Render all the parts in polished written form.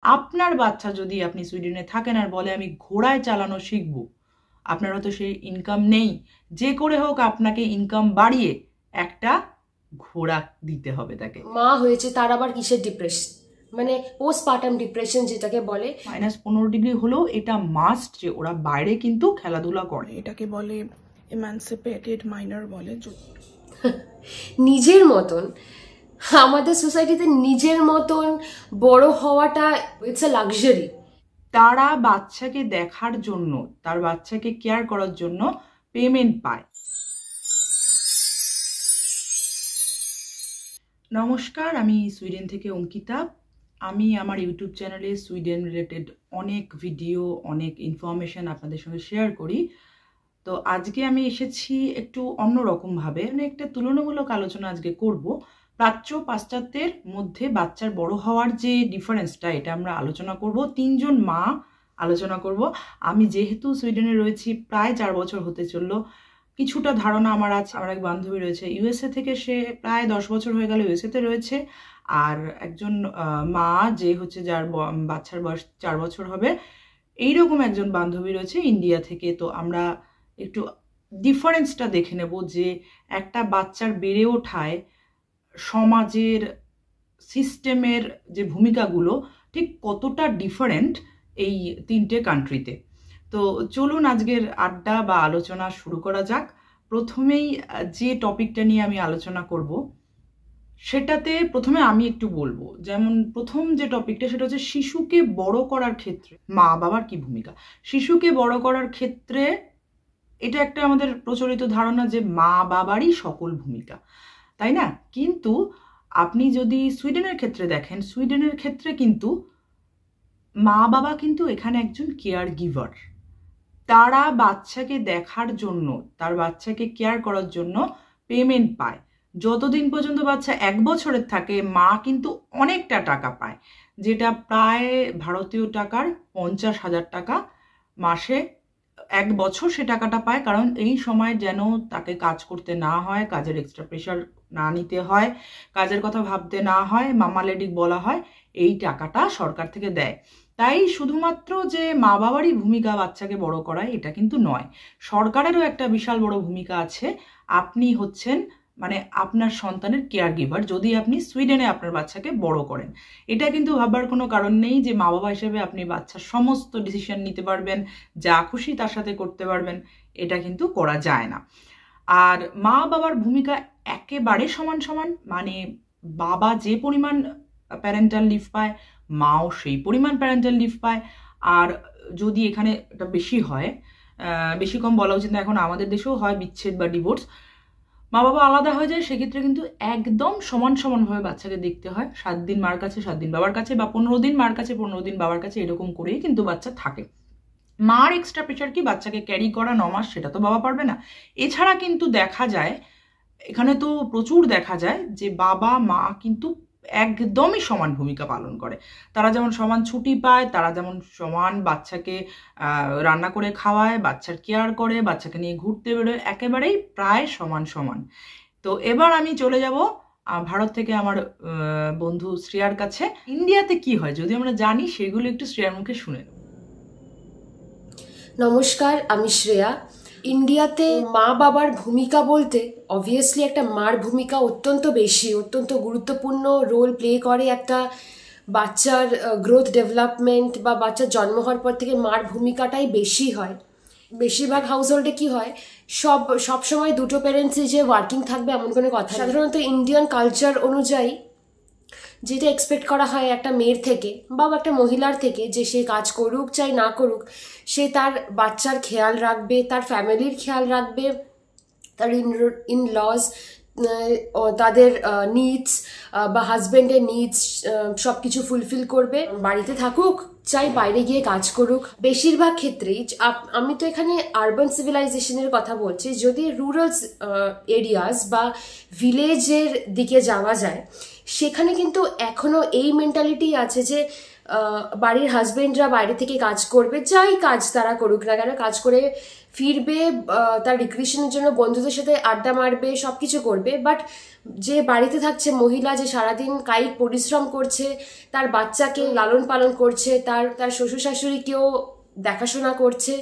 আপনার বাচ্চা যদি আপনি সুইডেনে থাকেন আর বলে আমি ঘোড়ায় চালানো শিখব, আপনার হয়তো সেই ইনকাম নেই, যে করে হোক আপনাকে ইনকাম বাড়িয়ে একটা ঘোড়া দিতে হবে তাকে। মা হয়েছে তার আবার কিসের ডিপ্রেশন, মানে পোস্টপার্টাম ডিপ্রেশন যেটাকে বলে। -15 ডিগ্রি হলেও এটা মাস্ট যে ওরা বাইরে কিন্তু খেলাধুলা করে, এটাকে বলে এমানসিপেটেড মাইনর বলে। নিজের মতন আমাদের সোসাইটিতে নিজের মতন বড় হওয়াটা ইটস আ লাক্সারি। তারা বাচ্চাকে দেখার জন্য, তার বাচ্চাকে কেয়ার করার জন্য পেমেন্ট পায়। নমস্কার, আমি সুইডেন থেকে অঙ্কিতা। আমি আমার ইউটিউব চ্যানেলে সুইডেন রিলেটেড অনেক ভিডিও, অনেক ইনফরমেশন আপনাদের সঙ্গে শেয়ার করি। তো আজকে আমি এসেছি একটু অন্যরকমভাবে, মানে একটা তুলনামূলক আলোচনা আজকে করব। প্রাচ্য পাশ্চাত্যের মধ্যে বাচ্চার বড় হওয়ার যে ডিফারেন্সটা, এটা আমরা আলোচনা করব। 3জন মা আলোচনা করব। আমি যেহেতু সুইডেনে রয়েছি প্রায় 4 বছর হতে চললো, কিছুটা ধারণা আমার আছে। আমার এক বান্ধবী রয়েছে ইউএসএ থেকে, সে প্রায় 10 বছর হয়ে গেল ইউএসএতে রয়েছে। আর একজন মা যে হচ্ছে, যার বাচ্চার বয়স 4 বছর হবে, এইরকম একজন বান্ধবী রয়েছে ইন্ডিয়া থেকে। তো আমরা একটু ডিফারেন্সটা দেখে নেব যে একটা বাচ্চার বেড়ে ওঠায় সমাজের সিস্টেমের যে ভূমিকাগুলো ঠিক কতটা ডিফারেন্ট এই 3টে কান্ট্রিতে। তো চলুন আজকের আড্ডা বা আলোচনা শুরু করা যাক। প্রথমেই যে টপিকটা নিয়ে আমি আলোচনা করব, সেটাতে প্রথমে আমি একটু বলবো, যেমন প্রথম যে টপিকটা সেটা হচ্ছে শিশুকে বড় করার ক্ষেত্রে মা বাবার কি ভূমিকা। শিশুকে বড় করার ক্ষেত্রে এটা একটা আমাদের প্রচলিত ধারণা যে মা বাবারই সকল ভূমিকা, তাই না? কিন্তু আপনি যদি সুইডেনের ক্ষেত্রে দেখেন, সুইডেনের ক্ষেত্রে কিন্তু মা বাবা কিন্তু এখানে একজন কেয়ার গিভার। তারা বাচ্চাকে দেখার জন্য, তার বাচ্চাকে কেয়ার করার জন্য পেমেন্ট পায়। যতদিন পর্যন্ত বাচ্চা 1 বছরের থাকে, মা কিন্তু অনেকটা টাকা পায়, যেটা প্রায় ভারতীয় টাকার 50,000 টাকা মাসে। 1 বছর সে টাকাটা পায়, কারণ এই সময় যেন তাকে কাজ করতে না হয়, কাজের এক্সট্রা প্রেশার না নিতে হয়, কাজের কথা ভাবতে না হয়, মামা লেডি বলা হয়, এই টাকাটা সরকার থেকে দেয়। তাই শুধুমাত্র যে মা বাবারই ভূমিকা বাচ্চাকে বড় করায় এটা কিন্তু নয়, সরকারেরও একটা বিশাল বড় ভূমিকা আছে। আপনি হচ্ছেন মানে আপনার সন্তানের কেয়ার গিভার যদি আপনি সুইডেনে আপনার বাচ্চাকে বড় করেন। এটা কিন্তু ভাবার কোনো কারণ নেই যে মা বাবা হিসেবে আপনি বাচ্চার সমস্ত ডিসিশন নিতে পারবেন, যা খুশি তার সাথে করতে পারবেন, এটা কিন্তু করা যায় না। আর মা বাবার ভূমিকা একেবারে সমান সমান, মানে বাবা যে পরিমাণ প্যারেন্টাল লিভ পায়, মাও সেই পরিমাণ প্যারেন্টাল লিভ পায়। আর যদি এখানে এটা বেশি হয়, বেশি কম বলা উচিত না, এখন আমাদের দেশেও হয় বিচ্ছেদ বা ডিভোর্স, মা বাবা আলাদা হয়ে যায়, সেক্ষেত্রে কিন্তু একদম সমান সমানভাবে বাচ্চাকে দেখতে হয়। 7 দিন মার কাছে, 7 দিন বাবার কাছে, বা 15 দিন মার কাছে, 15 দিন বাবার কাছে, এরকম করেই কিন্তু বাচ্চা থাকে। মার এক্সট্রা প্রেশার কি বাচ্চাকে ক্যারি করা 9 মাস, সেটা তো বাবা পারবে না। এছাড়া কিন্তু দেখা যায়, এখানে তো প্রচুর দেখা যায় যে বাবা মা কিন্তু একদমই সমান ভূমিকা পালন করে। তারা যেমন সমান ছুটি পায়, তারা যেমন সমান বাচ্চাকে রান্না করে খাওয়ায়, বাচ্চার কেয়ার করে, বাচ্চাকে নিয়ে ঘুরতে বেরোয়, একেবারেই প্রায় সমান সমান। তো এবার আমি চলে যাব ভারত থেকে আমার বন্ধু শ্রেয়ার কাছে। ইন্ডিয়াতে কি হয় যদি আমরা জানি, সেগুলো একটু শ্রেয়ার মুখে শুনে নেব। নমস্কার, আমি শ্রেয়া। ইন্ডিয়াতে মা বাবার ভূমিকা বলতে অবভিয়াসলি একটা মার ভূমিকা অত্যন্ত বেশি, অত্যন্ত গুরুত্বপূর্ণ রোল প্লে করে একটা বাচ্চার গ্রোথ ডেভেলপমেন্ট বা বাচ্চার জন্ম হওয়ার পর থেকে মার ভূমিকাটাই বেশি হয়। বেশিরভাগ হাউস হোল্ডে কী হয়, সব সময় দুটো প্যারেন্টসই যে ওয়ার্কিং থাকবে এমন কোনো কথা। সাধারণত ইন্ডিয়ান কালচার অনুযায়ী যেটা এক্সপেক্ট করা হয় একটা মেয়ের থেকে বা একটা মহিলার থেকে, যে সে কাজ করুক চাই না করুক, সে তার বাচ্চার খেয়াল রাখবে, তার ফ্যামিলির খেয়াল রাখবে, তার ইন লজ, তাদের নিডস বা হাজব্যান্ডের নিডস সব কিছু ফুলফিল করবে, বাড়িতে থাকুক চাই বাইরে গিয়ে কাজ করুক। বেশিরভাগ ক্ষেত্রেই আমি তো এখানে আরবান সিভিলাইজেশনের কথা বলছি, যদি রুরাল এরিয়াস বা ভিলেজের দিকে যাওয়া যায়, সেখানে কিন্তু এখনো এই মেন্টালিটি আছে যে বাড়ির হাজবেন্ডরা বাইরে থেকে কাজ করবে, যাই কাজ তারা করুক না কেন, কাজ করে ফিরবে, তার রিক্রিয়েশনের জন্য বন্ধুদের সাথে আড্ডা মারবে, সব কিছু করবে। বাট যে বাড়িতে থাকছে মহিলা, যে সারাদিন কায়িক পরিশ্রম করছে, তার বাচ্চাকে লালন পালন করছে, তার শ্বশুর শাশুড়িকেও দেখাশোনা করছে,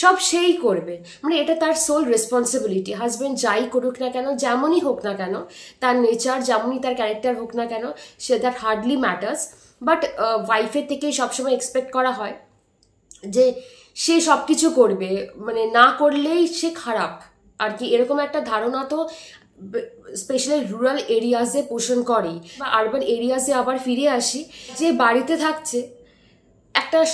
সব সেই করবে। মানে এটা তার সোল রেসপন্সিবিলিটি। হাজব্যান্ড যাই করুক না কেন, যেমনই হোক না কেন, তার নেচার যেমনই তার ক্যারেক্টার হোক না কেন, say that hardly matters. But ওয়াইফের থেকে সবসময় এক্সপেক্ট করা হয় যে সে সব কিছু করবে, মানে না করলেই সে খারাপ আর কি, এরকম একটা ধারণা তো স্পেশালি রুরাল এরিয়াসে পোষণ করে। বা আরবান এরিয়াসে আবার ফিরে আসি, যে বাড়িতে থাকছে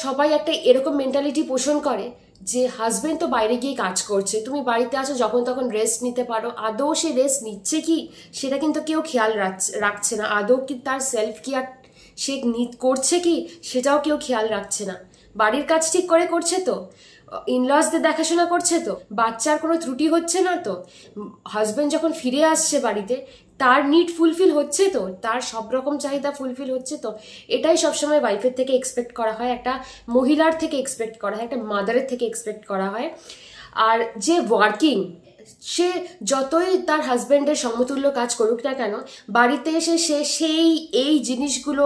সবাই একটা এরকম মেন্টালিটি পোষণ করে যে হাজবেন্ড তো বাইরে গিয়ে কাজ করছে, তুমি বাড়িতে আছো, যখন তখন রেস্ট নিতে পারো। আদৌ সে রেস্ট নিচ্ছে কি সেটা কিন্তু কেউ খেয়াল রাখছে না। আদৌ কি তার সেলফ কেয়ার সে করছে কি সেটাও কেউ খেয়াল রাখছে না। বাড়ির কাজ ঠিক করে করছে তো, ইনলসদের দেখাশোনা করছে তো, বাচ্চার কোনো ত্রুটি হচ্ছে না তো, হাজবেন্ড যখন ফিরে আসছে বাড়িতে তার নিড ফুলফিল হচ্ছে তো, তার সব রকম চাহিদা ফুলফিল হচ্ছে তো। এটাই সবসময় ওয়াইফের থেকে এক্সপেক্ট করা হয়, একটা মহিলার থেকে এক্সপেক্ট করা হয়, একটা মাদারের থেকে এক্সপেক্ট করা হয়। আর যে ওয়ার্কিং, সে যতই তার হাজব্যান্ডের সমতুল্য কাজ করুক না কেন, বাড়িতে এসে সে এই জিনিসগুলো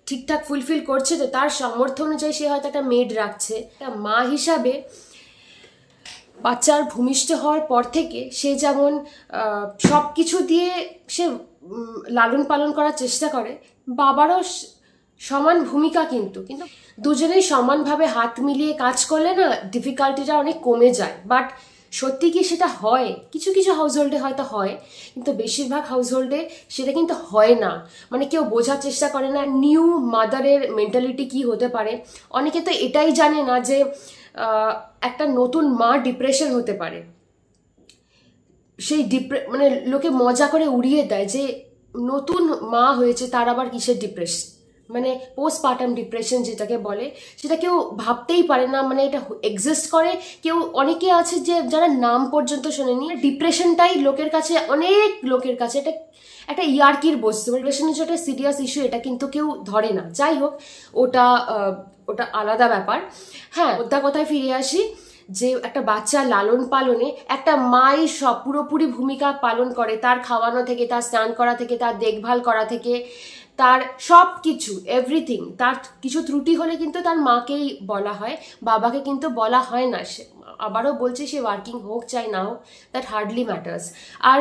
ঠিকঠাক ফুলফিল করছে তো, তার সামর্থ্য অনুযায়ী সে হয়তো একটা মেড রাখছে। একটা মা হিসাবে বাচ্চার ভূমিষ্ঠ হওয়ার পর থেকে সে যেমন সব কিছু দিয়ে সে লালন পালন করার চেষ্টা করে, বাবারও সমান ভূমিকা। কিন্তু দুজনেই সমানভাবে হাত মিলিয়ে কাজ করলে না ডিফিকাল্টিটা অনেক কমে যায়। বাট সত্যি কি সেটা হয়? কিছু কিছু হাউস হোল্ডে হয়তো হয়, কিন্তু বেশিরভাগ হাউস হোল্ডে সেটা কিন্তু হয় না। মানে কেউ বোঝার চেষ্টা করে না নিউ মাদারের মেন্টালিটি কি হতে পারে। অনেকে তো এটাই জানে না যে একটা নতুন মা ডিপ্রেশন হতে পারে। সেই মানে লোকে মজা করে উড়িয়ে দেয় যে নতুন মা হয়েছে তার আবার কিসের ডিপ্রেশন, মানে পোস্টপার্টাম ডিপ্রেশন যেটাকে বলে, সেটা কেউ ভাবতেই পারে না। মানে এটা এক্সিস্ট করে, কেউ অনেকে আছে যে যারা নাম পর্যন্ত শোনেনি। ডিপ্রেশনটাই অনেক লোকের কাছে এটা একটা ইয়ার্কির বস্তু। ডিপ্রেশন হচ্ছে একটা সিরিয়াস ইস্যু, এটা কিন্তু কেউ ধরে না। যাই হোক, ওটা আলাদা ব্যাপার। হ্যাঁ, ওটা কথায় ফিরে আসি, যে একটা বাচ্চা লালন পালনে একটা মাই সব পুরোপুরি ভূমিকা পালন করে, তার খাওয়ানো থেকে, তার স্নান করা থেকে, তার দেখভাল করা থেকে, তার সব কিছু এভরিথিং। তার কিছু ত্রুটি হলে কিন্তু তার মাকেই বলা হয়, বাবাকে কিন্তু বলা হয় না। সে আবারও বলছে, সে ওয়ার্কিং হোক চাই না হোক, দ্যাট হার্ডলি ম্যাটার্স। আর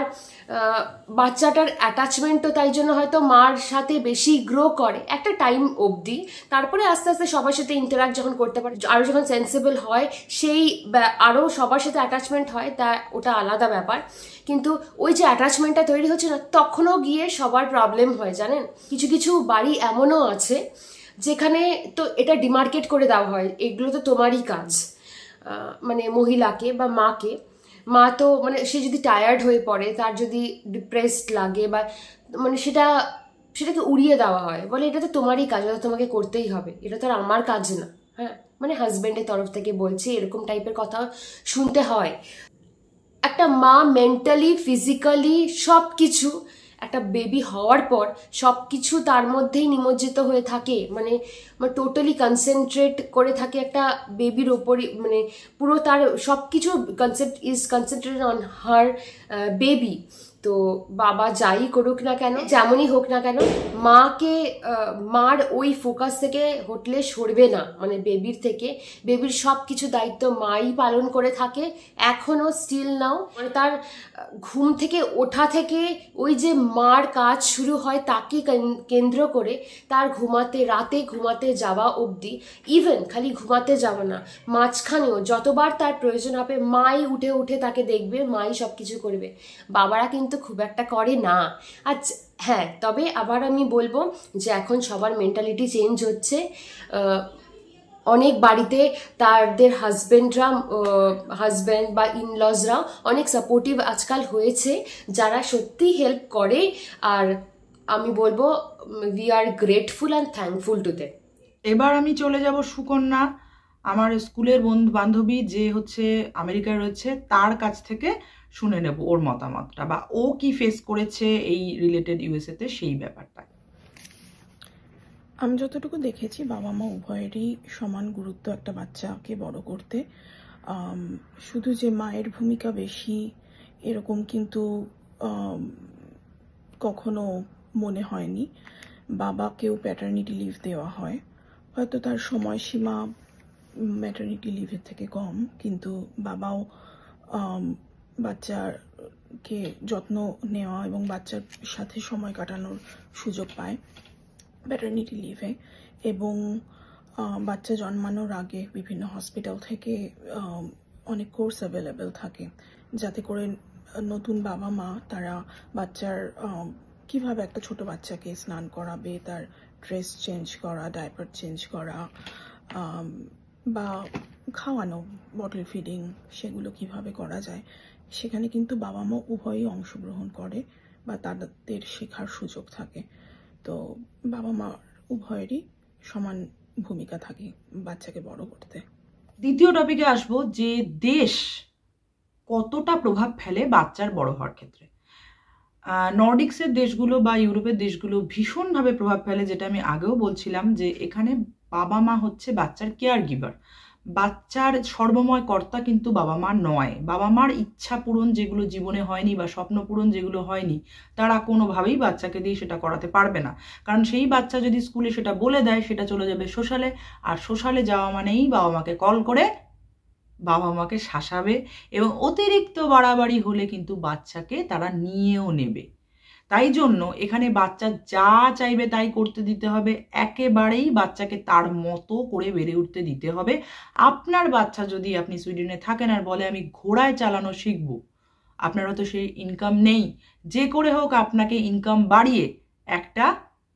বাচ্চাটার অ্যাটাচমেন্টও তাই জন্য হয়তো মার সাথে বেশি গ্রো করে একটা টাইম অবধি। তারপরে আস্তে আস্তে সবার সাথে ইন্টারাক্ট যখন করতে পারে, আরও যখন সেন্সিবল হয়, সেই আরও সবার সাথে অ্যাটাচমেন্ট হয়, তা ওটা আলাদা ব্যাপার। কিন্তু ওই যে অ্যাটাচমেন্টটা তৈরি হচ্ছে না, তখনও গিয়ে সবার প্রবলেম হয়। জানেন, কিছু কিছু বাড়ি এমনও আছে যেখানে তো এটা ডিমার্কেট করে দেওয়া হয়, এগুলো তো তোমারই কাজ। মানে মহিলাকে বা মাকে, মা তো মানে সে যদি টায়ার্ড হয়ে পড়ে, তার যদি ডিপ্রেসড লাগে, বা মানে সেটাকে উড়িয়ে দেওয়া হয়, বলে এটা তো তোমারই কাজ, এটা তোমাকে করতেই হবে, এটা তো আর আমার কাজ না। হ্যাঁ, মানে হাজব্যান্ডের তরফ থেকে বলছি, এরকম টাইপের কথা শুনতে হয়। একটা মা মেন্টালি, ফিজিক্যালি সব কিছু একটা বেবি হওয়ার পর সব কিছু তার মধ্যেই নিমজ্জিত হয়ে থাকে, মানে টোটালি কনসেন্ট্রেট করে থাকে একটা বেবির ওপরই। মানে পুরো তার সব কিছু কনসেন্ট্রেটেড অন হার বেবি। তো বাবা যাই করুক না কেন, যেমনই হোক না কেন, মার ওই ফোকাস থেকে হটলে সরবে না। মানে বেবির থেকে, বেবির সব কিছু দায়িত্ব মাই পালন করে থাকে এখনো, স্টিল নাও। মানে তার ঘুম থেকে ওঠা থেকে ওই যে মার কাজ শুরু হয় তাকে কেন্দ্র করে, তার রাতে ঘুমাতে যাওয়া অবধি, ইভেন খালি ঘুমাতে যাওয়া না, মাঝখানেও যতবার তার প্রয়োজন হবে মাই উঠে উঠে তাকে দেখবে, মাই সব কিছু করবে। বাবারা কিন্তু খুব একটা করে না। আচ্ছা হ্যাঁ, তবে আবার আমি বলবো যে এখন সবার মেন্টালিটি চেঞ্জ হচ্ছে। অনেক বাড়িতে তাদের হাজব্যান্ড বা ইনলজরা অনেক সাপোর্টিভ আজকাল হয়েছে, যারা সত্যি হেল্প করে। আর আমি বলবো we are grateful and thankful to them. এবার আমি চলে যাব সুকন্যা, আমার স্কুলের বান্ধবী যে হচ্ছে আমেরিকায় রয়েছে, তার কাছ থেকে শুনে নেব ওর মতামতটা, বা ও কি ফেস করেছে এই রিলেটেড ইউএসএ তে সেই ব্যাপারটা। আমি যতটুকু দেখেছি বাবা মা উভয়েরই সমান গুরুত্ব একটা বাচ্চাকে বড় করতে। শুধু যে মায়ের ভূমিকা বেশি এরকম কিন্তু কখনো মনে হয়নি। বাবাকেও প্যাটার্নিটি লিভ দেওয়া হয়, হয়তো তার সময়সীমা ম্যাটারনিটি লিভের থেকে কম, কিন্তু বাবাও বাচ্চাকে যত্ন নেওয়া এবং বাচ্চার সাথে সময় কাটানোর সুযোগ পায় প্যাটার্নিটি লিভে। এবং বাচ্চা জন্মানোর আগে বিভিন্ন হসপিটাল থেকে অনেক কোর্স অ্যাভেলেবেল থাকে, যাতে করে নতুন বাবা মা তারা বাচ্চার কিভাবে একটা ছোট বাচ্চাকে স্নান করাবে, তার ড্রেস চেঞ্জ করা, ডাইপার চেঞ্জ করা বা খাওয়ানো, বটল ফিডিং, সেগুলো কিভাবে করা যায়, সেখানে কিন্তু বাবা মা উভয়ই অংশগ্রহণ করে বা তাদের শেখার সুযোগ থাকে। তো বাবা মা উভয়েরই সমান ভূমিকা থাকে বাচ্চাকে বড় করতে। দ্বিতীয় টপিকে আসবো যে দেশ কতটা প্রভাব ফেলে বাচ্চার বড় হওয়ার ক্ষেত্রে। নর্ডিক্সের দেশগুলো বা ইউরোপের দেশগুলো ভীষণভাবে প্রভাব ফেলে, যেটা আমি আগেও বলছিলাম যে এখানে বাবা মা হচ্ছে বাচ্চার কেয়ার গিভার। বাচ্চার সর্বময় কর্তা কিন্তু বাবা মা নয়। বাবা মার ইচ্ছা পূরণ যেগুলো জীবনে হয়নি বা স্বপ্ন পূরণ যেগুলো হয়নি, তারা কোনোভাবেই বাচ্চাকে দিয়ে সেটা করাতে পারবে না। কারণ সেই বাচ্চা যদি স্কুলে সেটা বলে দেয়, সেটা চলে যাবে সোশ্যালে, আর সোশ্যালে যাওয়া মানেই বাবা মাকে কল করে বাবা মাকে শাসাবে, এবং অতিরিক্ত বাড়াবাড়ি হলে কিন্তু বাচ্চাকে তারা নিয়েও নেবে। তাই জন্য এখানে বাচ্চা যা চাইবে তাই করতে দিতে হবে, একেবারেই বাচ্চাকে তার মতো করে বেড়ে উঠতে দিতে হবে। আপনার বাচ্চা যদি, আপনি সুইডেনে থাকেন আর বলে আমি ঘোড়ায় চালানো শিখবো, আপনারও তো সেই ইনকাম নেই, যে করে হোক আপনাকে ইনকাম বাড়িয়ে একটা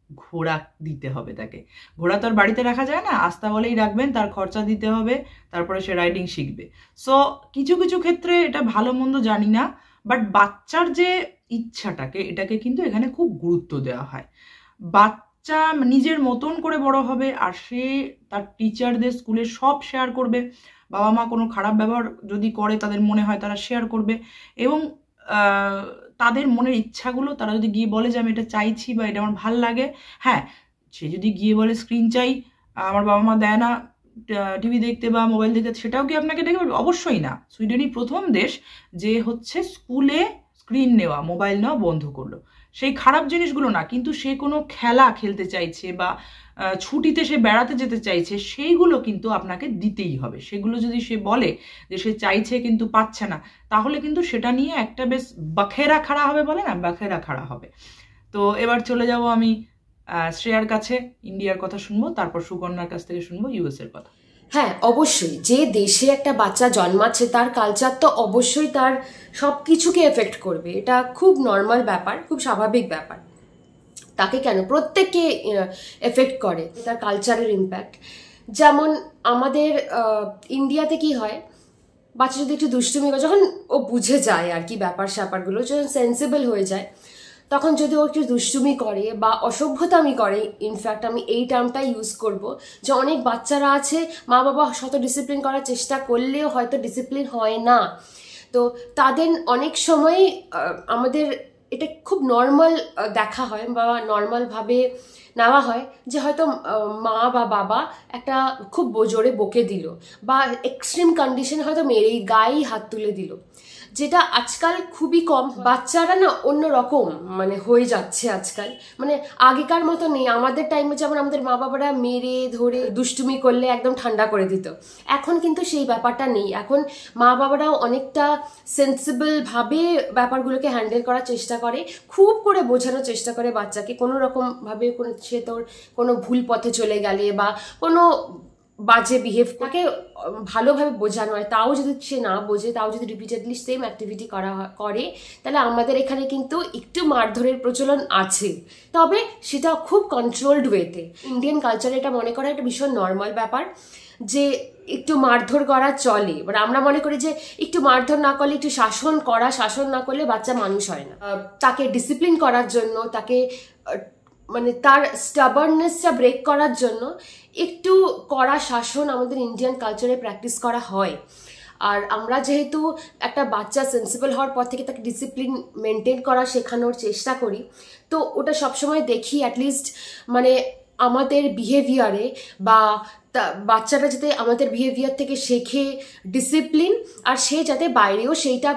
ঘোড়া দিতে হবে তাকে। ঘোড়া তো আর বাড়িতে রাখা যায় না, আস্তা বলেই রাখবেন, তার খরচা দিতে হবে, তারপরে সে রাইডিং শিখবে। সো কিছু কিছু ক্ষেত্রে এটা ভালো মন্দ জানি না, বাট বাচ্চার যে ইচ্ছাটাকে, এটাকে কিন্তু এখানে খুব গুরুত্ব দেওয়া হয়। বাচ্চা নিজের মতন করে বড় হবে, আর সে তার টিচারদের স্কুলে সব শেয়ার করবে। বাবা মা কোনো খারাপ ব্যবহার যদি করে, তাদের মনে হয় তারা শেয়ার করবে, এবং তাদের মনের ইচ্ছাগুলো তারা যদি গিয়ে বলে যে আমি এটা চাইছি বা এটা আমার ভাল লাগে, হ্যাঁ, সে যদি গিয়ে বলে স্ক্রিন চাই, আমার বাবা মা দেয় না টিভি দেখতে বা মোবাইল দেখতে, সেটাও কি আপনাকে দেখে বলবে? অবশ্যই না। সুইডেনই প্রথম দেশ যে হচ্ছে স্কুলে স্ক্রিন নেওয়া, মোবাইল নেওয়া বন্ধ করলো। সেই খারাপ জিনিসগুলো না, কিন্তু সে কোনো খেলা খেলতে চাইছে বা ছুটিতে সে বেড়াতে যেতে চাইছে, সেইগুলো কিন্তু আপনাকে দিতেই হবে। সেগুলো যদি সে বলে যে সে চাইছে কিন্তু পাচ্ছে না, তাহলে কিন্তু সেটা নিয়ে একটা বেশ বাখেরা খাড়া হবে, বলে না, বাখেরা খাড়া হবে। তো এবার চলে যাব আমি শ্রেয়ার কাছে, ইন্ডিয়ার কথা শুনবো, তারপর সুকন্যার কাছ থেকে শুনবো ইউএস এর কথা। হ্যাঁ, অবশ্যই যে দেশে একটা বাচ্চা জন্মাচ্ছে তার কালচার তো অবশ্যই তার সব কিছুকে এফেক্ট করবে। এটা খুব নর্মাল ব্যাপার, খুব স্বাভাবিক ব্যাপার। তাকে কেন, প্রত্যেককে এফেক্ট করে তার কালচারের ইম্প্যাক্ট। যেমন আমাদের ইন্ডিয়াতে কি হয়, বাচ্চা যদি একটু দুষ্টুমি করে, যখন ও বুঝে যায় আর কি ব্যাপার স্যাপারগুলো, যখন সেন্সিবল হয়ে যায়, তখন যদি ও একটু দুষ্টুমি করে বা অসভ্যতামি করে, ইনফ্যাক্ট আমি এই টার্মটা ইউজ করব, যে অনেক বাচ্চারা আছে মা বাবা শত ডিসিপ্লিন করার চেষ্টা করলেও হয়তো ডিসিপ্লিন হয় না। তো তাদের অনেক সময় আমাদের এটা খুব নর্মাল দেখা হয় বা নর্মালভাবে নেওয়া হয়, যে হয়তো মা বা বাবা একটা খুব জোরে বকে দিল বা এক্সট্রিম কন্ডিশনে হয়তো মেরেই গায়েই হাত তুলে দিল, যেটা আজকাল খুবই কম। বাচ্চারা না অন্যরকম মানে হয়ে যাচ্ছে আজকাল, মানে আগেকার মতো নেই। আমাদের টাইমে যেমন আমাদের মা বাবারা মেরে ধরে দুষ্টুমি করলে একদম ঠান্ডা করে দিত, এখন কিন্তু সেই ব্যাপারটা নেই। এখন মা বাবারাও অনেকটা সেন্সিবল ভাবে ব্যাপারগুলোকে হ্যান্ডেল করার চেষ্টা করে, খুব করে বোঝানোর চেষ্টা করে বাচ্চাকে। কোনো রকম ভাবে সে তোর কোনো ভুল পথে চলে গেলে বা কোনো বাজে বিহেভ, তাকে ভালোভাবে বোঝানো হয়, তাও যদি সে না বোঝে, তাও যদি রিপিটেডলি সেম অ্যাক্টিভিটি করে, তাহলে আমাদের এখানে কিন্তু একটু মারধরের প্রচলন আছে, তবে সেটা খুব কন্ট্রোলড ওয়েতে। ইন্ডিয়ান কালচারে এটা মনে করা একটা ভীষণ নর্মাল ব্যাপার যে একটু মারধর করা চলে। মানে আমরা মনে করি যে একটু মারধর না করলে, একটু শাসন না করলে বাচ্চা মানুষ হয় না। তাকে ডিসিপ্লিন করার জন্য, তাকে মানে তার স্টাবার্ননেসটা ব্রেক করার জন্য একটু কড়া শাসন আমাদের ইন্ডিয়ান কালচারে প্র্যাকটিস করা হয়। আর আমরা যেহেতু একটা বাচ্চা সেন্সিবল হওয়ার পর থেকে তাকে ডিসিপ্লিন মেনটেন করা শেখানোর চেষ্টা করি, তো ওটা সবসময় দেখি অ্যাটলিস্ট মানে আমাদের বিহেভিয়ারে বা বাচ্চাটা যাতে আমাদের বিহেভিয়ার থেকে শেখে ডিসিপ্লিন, আর সে যাতে বাইরেও সেইটা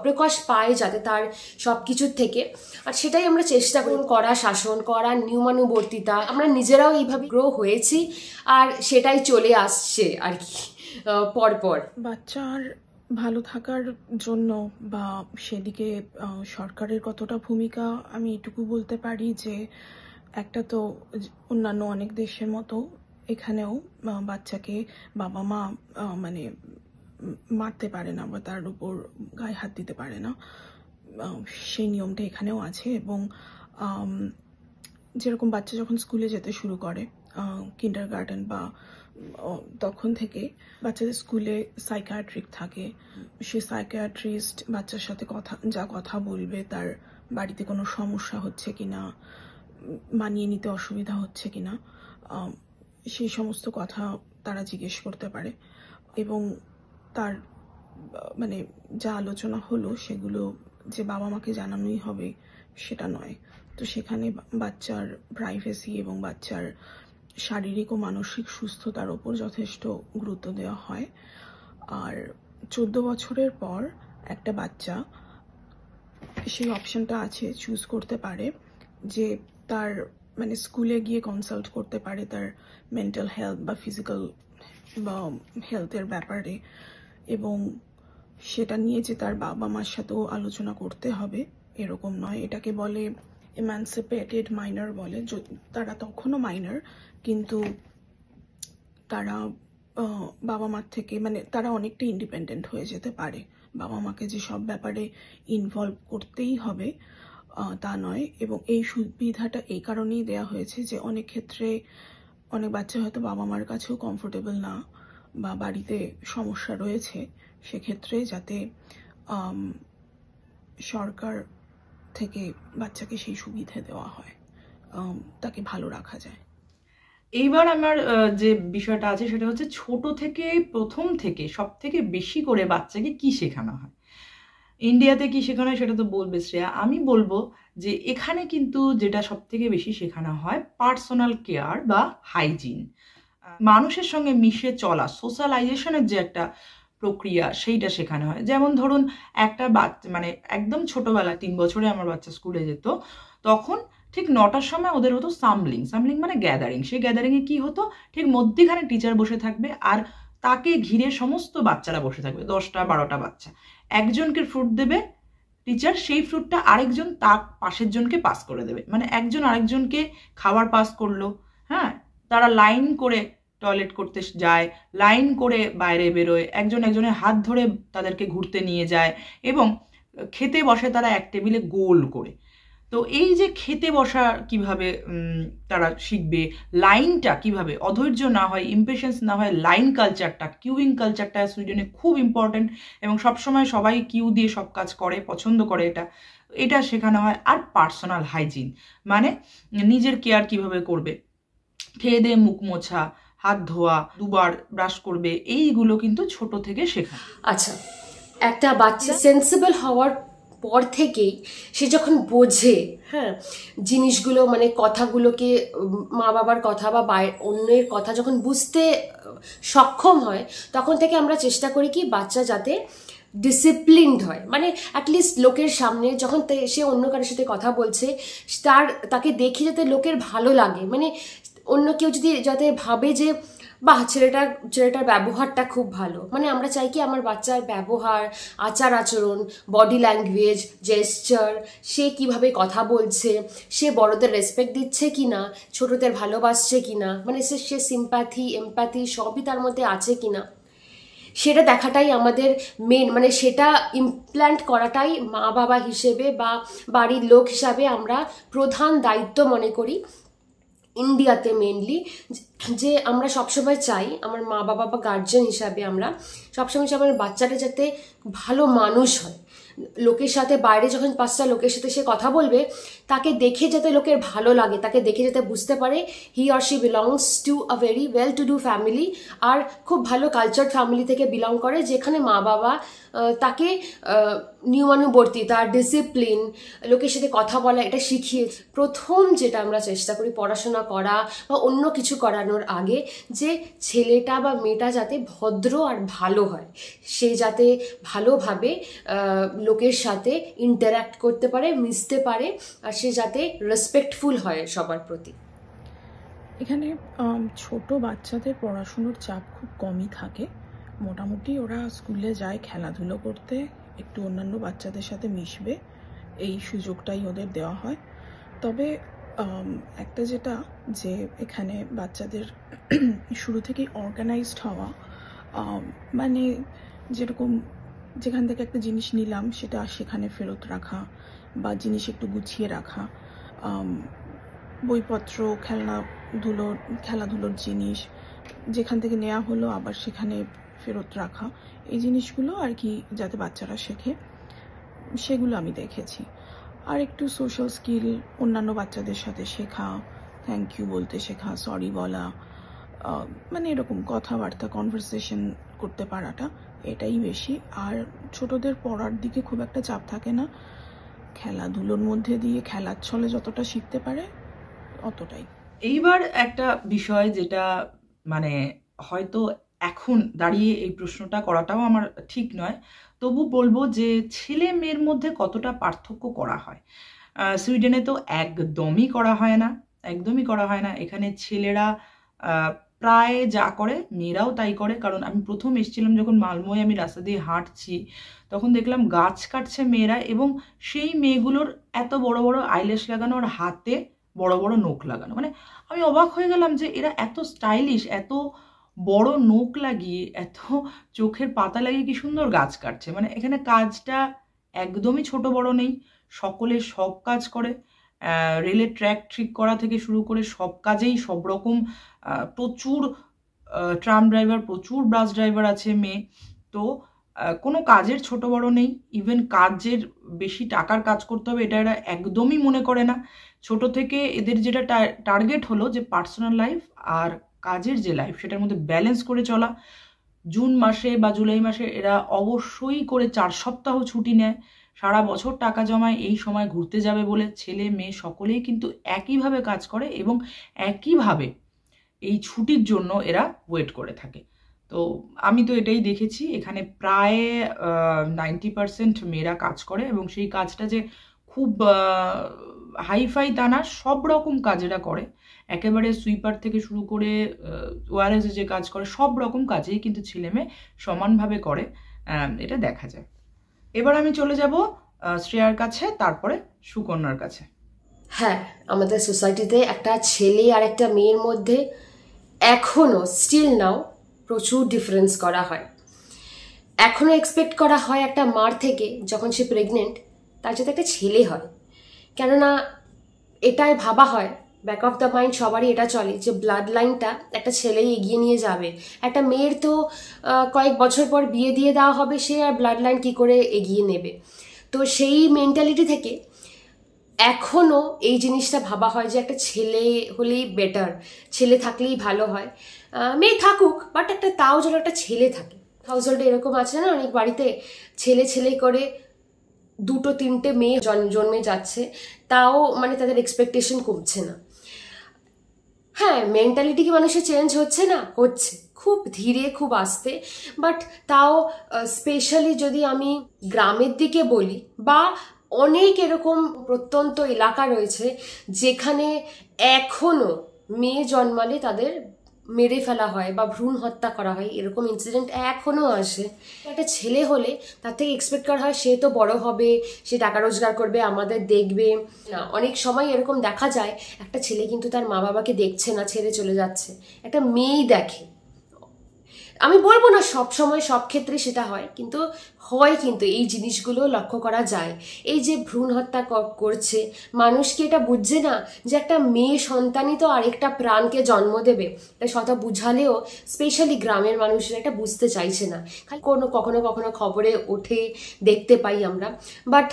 প্রকাশ পায় যাতে তার সব কিছুর থেকে। আর সেটাই আমরা চেষ্টা করি, কড়া শাসন, কড়া নিয়মানুবর্তিতা। আমরা নিজেরাও এইভাবে গ্রো হয়েছি আর সেটাই চলে আসছে আর কি পরপর। বাচ্চার ভালো থাকার জন্য বা সেদিকে সরকারের কতটা ভূমিকা, আমি এটুকু বলতে পারি যে একটা তো অন্যান্য অনেক দেশের মতো এখানেও বাচ্চাকে বাবা মা মানে মারতে পারে না বা তার উপর গায়ে হাত দিতে পারে না, সেই নিয়মটা এখানেও আছে। এবং যেরকম বাচ্চা যখন স্কুলে যেতে শুরু করে কিন্ডারগার্টেন বা তখন থেকে বাচ্চাদের স্কুলে সাইকিয়াট্রিক থাকে, সে সাইকিয়াট্রিস্ট বাচ্চার সাথে কথা বলবে, তার বাড়িতে কোনো সমস্যা হচ্ছে কিনা, মানিয়ে নিতে অসুবিধা হচ্ছে কিনা, সেই সমস্ত কথা তারা জিজ্ঞেস করতে পারে। এবং তার মানে যা আলোচনা হলো সেগুলো যে বাবা মাকে জানানোই হবে সেটা নয়। তো সেখানে বাচ্চার প্রাইভেসি এবং বাচ্চার শারীরিক ও মানসিক সুস্থতার ওপর যথেষ্ট গুরুত্ব দেওয়া হয়। আর 14 বছরের পর একটা বাচ্চা সেই অপশনটা আছে, চুজ করতে পারে যে তার মানে স্কুলে গিয়ে কনসাল্ট করতে পারে তার মেন্টাল হেলথ বা ফিজিক্যাল বা হেলথের ব্যাপারে, এবং সেটা নিয়ে যে তার বাবা মার সাথেও আলোচনা করতে হবে এরকম নয়। এটাকে বলে এমানসিপেটেড মাইনর বলে। তারা তখনও মাইনর, কিন্তু তারা বাবা মার থেকে মানে তারা অনেকটা ইন্ডিপেন্ডেন্ট হয়ে যেতে পারে। বাবা মাকে যে সব ব্যাপারে ইনভলভ করতেই হবে তা নয়। এবং এই সুবিধাটা এই কারণেই দেয়া হয়েছে যে অনেক ক্ষেত্রে অনেক বাচ্চা হয়তো বাবা মার কাছেও কমফোর্টেবল না বা বাড়িতে সমস্যা রয়েছে, সেক্ষেত্রে যাতে সরকার থেকে বাচ্চাকে সেই সুবিধা দেওয়া হয়, তাকে ভালো রাখা যায়। এইবার আমার যে বিষয়টা আছে সেটা হচ্ছে ছোট থেকে প্রথম থেকে সব থেকে বেশি করে বাচ্চাকে কি শেখানো হয়। ইন্ডিয়াতে কি শেখানো হয় সেটা তো বলবে শ্রেয়া। আমি বলবো যে এখানে কিন্তু যেটা সব থেকে বেশি শেখানো হয় পার্সোনাল কেয়ার বা হাইজিন, মানুষের সঙ্গে মিশে চলা, সোশ্যালাইজেশনের যে একটা প্রক্রিয়া সেইটা শেখানো হয়। যেমন ধরুন একটা বাচ্চা মানে একদম ছোটবেলায় 3 বছরে আমার বাচ্চা স্কুলে যেত, তখন ঠিক 9টার সময় ওদের হতো সামলিং মানে গ্যাদারিং। সেই গ্যাদারিংয়ে কি হতো, ঠিক মধ্যিখানে টিচার বসে থাকবে আর তাকে ঘিরে সমস্ত বাচ্চারা বসে থাকবে, 10টা 12টা বাচ্চা। একজনকে ফ্রুট দেবে টিচার, সেই ফ্রুটটা আরেকজন তার পাশের জনকে পাস করে দেবে, মানে একজন আরেকজনকে খাবার পাস করলো। হ্যাঁ, তারা লাইন করে টয়লেট করতে যায়, লাইন করে বাইরে বেরোয়, একজন একজনের হাত ধরে তাদেরকে ঘুরতে নিয়ে যায় এবং খেতে বসে তারা এক টেবিলে গোল করে। তো এই যে খেতে বসা কিভাবে তারা শিখবে, লাইনটা কিভাবে অধৈর্য না হয়, ইম্পেশেন্স না হয়, লাইন কালচারটা, কিউইং কালচারটা সুইডেনে খুব ইম্পর্টেন্ট এবং সবসময় সবাই কিউ দিয়ে সব কাজ করে, পছন্দ করে, এটা শেখানো হয়। আর পার্সোনাল হাইজিন মানে নিজের কেয়ার কিভাবে করবে, খেয়ে দিয়ে মুখ মোছা, হাত ধোয়া, 2বার ব্রাশ করবে, এইগুলো কিন্তু ছোট থেকে শেখা। আচ্ছা, একটা বাচ্চা সেন্সিবল হওয়ার পর থেকেই সে যখন বোঝে, হ্যাঁ, জিনিসগুলো মানে কথাগুলোকে, মা বাবার কথা বা অন্যের কথা যখন বুঝতে সক্ষম হয়, তখন থেকে আমরা চেষ্টা করি কি বাচ্চা যাতে ডিসিপ্লিনড হয়। মানে অ্যাটলিস্ট লোকের সামনে যখন সে অন্য কারোর সাথে কথা বলছে তাকে দেখে যাতে লোকের ভালো লাগে, মানে অন্য কেউ যাতে ভাবে যে বাহ ছেলেটার ব্যবহারটা খুব ভালো। মানে আমরা চাই কি আমার বাচ্চার ব্যবহার, আচার আচরণ, বডি ল্যাঙ্গুয়েজ, জেস্চার, সে কিভাবে কথা বলছে, সে বড়দের রেসপেক্ট দিচ্ছে কিনা, ছোটদের ভালোবাসছে কিনা, মানে সে সিম্প্যাথি এমপ্যাথি সবই তার মধ্যে আছে কিনা, সেটা দেখাটাই আমাদের মেন, মানে সেটা ইমপ্ল্যান্ট করাটাই মা বাবা হিসেবে বা বাড়ির লোক হিসাবে আমরা প্রধান দায়িত্ব মনে করি ইন্ডিয়াতে মেনলি। যে আমরা সবসময় চাই আমার মা বাবা বা গার্জেন হিসাবে আমরা সবসময় চাই আমার বাচ্চাটা যাতে ভালো মানুষ হয়, লোকের সাথে বাইরে যখন 5টা লোকের সাথে সে কথা বলবে তাকে দেখে যাতে লোকের ভালো লাগে, তাকে দেখে যাতে বুঝতে পারে he or she belongs to a very well to do family, আর খুব ভালো কালচার্ড ফ্যামিলি থেকে বিলং করে, যেখানে মা বাবা তাকে নিয়মানুবর্তী, তার ডিসিপ্লিন, লোকের সাথে কথা বলা, এটা শিখিয়েছে। প্রথম যেটা আমরা চেষ্টা করি পড়াশোনা করা বা অন্য কিছু করানোর আগে, যে ছেলেটা বা মেয়েটা যাতে ভদ্র আর ভালো হয়, সে যাতে ভালোভাবে লোকের সাথে ইন্টারঅ্যাক্ট করতে পারে, মিশতে পারে, আর সে যাতে রেসপেক্টফুল হয় সবার প্রতি। এখানে ছোট বাচ্চাদের পড়াশুনোর চাপ খুব কমই থাকে। মোটামুটি ওরা স্কুলে যায় খেলাধুলো করতে, একটু অন্যান্য বাচ্চাদের সাথে মিশবে, এই সুযোগটাই ওদের দেওয়া হয়। তবে একটা যেটা, যে এখানে বাচ্চাদের শুরু থেকেই অর্গানাইজড হওয়া, মানে যেরকম যেখান থেকে একটা জিনিস নিলাম সেটা সেখানে ফেরত রাখা, বা জিনিস একটু গুছিয়ে রাখা, বইপত্র, খেলাধুলোর জিনিস যেখান থেকে নেওয়া হলো আবার সেখানে ফেরত রাখা, এই জিনিসগুলো আর কি যাতে বাচ্চারা শেখে, সেগুলো আমি দেখেছি। আর একটু সোশ্যাল স্কিল, অন্যান্য বাচ্চাদের সাথে শেখা, থ্যাংক ইউ বলতে শেখা, সরি বলা, মানে এরকম কথাবার্তা, কনভারসেশন করতে পারাটা, এটাই বেশি। আর ছোটদের পড়ার দিকে খুব একটা চাপ থাকে না, খেলাধুলোর মধ্যে দিয়ে খেলার ছলে যতটা শিখতে পারে অতটাই। এইবার একটা বিষয় যেটা মানে হয়তো এখন দাঁড়িয়ে এই প্রশ্নটা করাটাও আমার ঠিক নয়, তবু বলবো যে ছেলে মেয়ের মধ্যে কতটা পার্থক্য করা হয়। সুইডেনে তো একদমই করা হয় না, একদমই করা হয় না। এখানে ছেলেরা প্রায় যা করে মেয়েরাও তাই করে। কারণ আমি প্রথম এসেছিলাম যখন মালমোয়, আমি রাস্তা দিয়ে হাঁটছি, তখন দেখলাম গাছ কাটছে মেয়েরা, এবং সেই মেয়েগুলোর এত বড় বড় আইল্যাশ লাগানো আর হাতে বড় বড় নোক লাগানো। মানে আমি অবাক হয়ে গেলাম যে এরা এত স্টাইলিশ, এত বড় নোক লাগিয়ে, এত চোখের পাতা লাগিয়ে কি সুন্দর গাছ কাটছে। মানে এখানে কাজটা একদমই ছোট বড় নেই, সকলে সব কাজ করে। রেলের ট্র্যাক ঠিক করা থেকে শুরু করে সব কাজেই সব রকম, প্রচুর ট্রাম ড্রাইভার, প্রচুর বাস ড্রাইভার আছে মেয়ে। তো কোনো কাজের ছোট বড় নেই। ইভেন কাজের বেশি টাকার কাজ করতে হবে এটা এরা একদমই মনে করে না। ছোট থেকে এদের যেটা টার্গেট হলো যে পার্সোনাল লাইফ আর কাজের যে লাইফ, সেটার মধ্যে ব্যালেন্স করে চলা। জুন মাসে বা জুলাই মাসে এরা অবশ্যই করে 4 সপ্তাহ ছুটি নেয়, সারা বছর টাকা জমায় এই সময় ঘুরতে যাবে বলে। ছেলে মেয়ে সকলেই কিন্তু একইভাবে কাজ করে এবং একইভাবে এই ছুটির জন্য এরা ওয়েট করে থাকে। তো আমি তো এটাই দেখেছি, এখানে প্রায় 90% মেয়েরা কাজ করে, এবং সেই কাজটা যে খুব হাইফাই তা না, সব রকম কাজ এরা করে। একেবারে সুইপার থেকে শুরু করে ওয়ারএসে যে কাজ করে, সব রকম কাজেই কিন্তু ছেলে মেয়ে সমানভাবে করে, এটা দেখা যায়। এবার আমি চলে যাব শ্রেয়ার কাছে, তারপরে সুকন্যার কাছে। হ্যাঁ, আমাদের সোসাইটিতে একটা ছেলে আর একটা মেয়ের মধ্যে এখনো স্টিল নাও প্রচুর ডিফারেন্স করা হয়। এখনো এক্সপেক্ট করা হয় একটা মার থেকে, যখন সে প্রেগনেন্ট, তার যাতে একটা ছেলে হয়। কেননা এটাই ভাবা হয়, ব্যাক অফ দ্য মাইন্ড সবারই এটা চলে যে ব্লাড লাইনটা একটা ছেলেই এগিয়ে নিয়ে যাবে। একটা মেয়ের তো কয়েক বছর পর বিয়ে দিয়ে দেওয়া হবে, সে আর ব্লাড লাইন কী করে এগিয়ে নেবে। তো সেই মেন্টালিটি থেকে এখনও এই জিনিসটা ভাবা হয় যে একটা ছেলে হলেই বেটার, ছেলে থাকলেই ভালো হয়। মেয়ে থাকুক, বাট একটা তাও যেন একটা ছেলে থাকে। হাউসহোল্ডে এরকম আছে না, অনেক বাড়িতে ছেলে ছেলে করে 2-3টে মেয়ে জন্মে যাচ্ছে, তাও মানে তাদের এক্সপেকটেশন কমছে না। হ্যাঁ, মেন্টালিটি কি মানুষের চেঞ্জ হচ্ছে না? হচ্ছে, খুব ধীরে, খুব আস্তে। বাট তাও স্পেশালি যদি আমি গ্রামের দিকে বলি, বা অনেক এরকম প্রত্যন্ত এলাকা রয়েছে যেখানে এখনো মেয়ে জন্মালে তাদের মেরে ফেলা হয় বা ভ্রূণ হত্যা করা হয়, এরকম ইনসিডেন্ট এখনো আসে। একটা ছেলে হলে তার থেকে এক্সপেক্ট করা হয় সে তো বড় হবে, সে টাকা রোজগার করবে, আমাদের দেখবে না। অনেক সময় এরকম দেখা যায় একটা ছেলে কিন্তু তার মা বাবাকে দেখছে না, ছেড়ে চলে যাচ্ছে, একটা মেয়েই দেখে। আমি বলবো না সব সময় সব ক্ষেত্রে সেটা হয়, কিন্তু হয়, কিন্তু এই জিনিসগুলো লক্ষ্য করা যায়। এই যে ভ্রূণ হত্যা করছে, মানুষ কি এটা বুঝছে না যে একটা মেয়ে সন্তানই তো আরেকটা প্রাণকে জন্ম দেবে? তাই শত বুঝালেও স্পেশালি গ্রামের মানুষরা এটা বুঝতে চাইছে না। খালি কখনো কখনো খবরে ওঠে, দেখতে পাই আমরা, বাট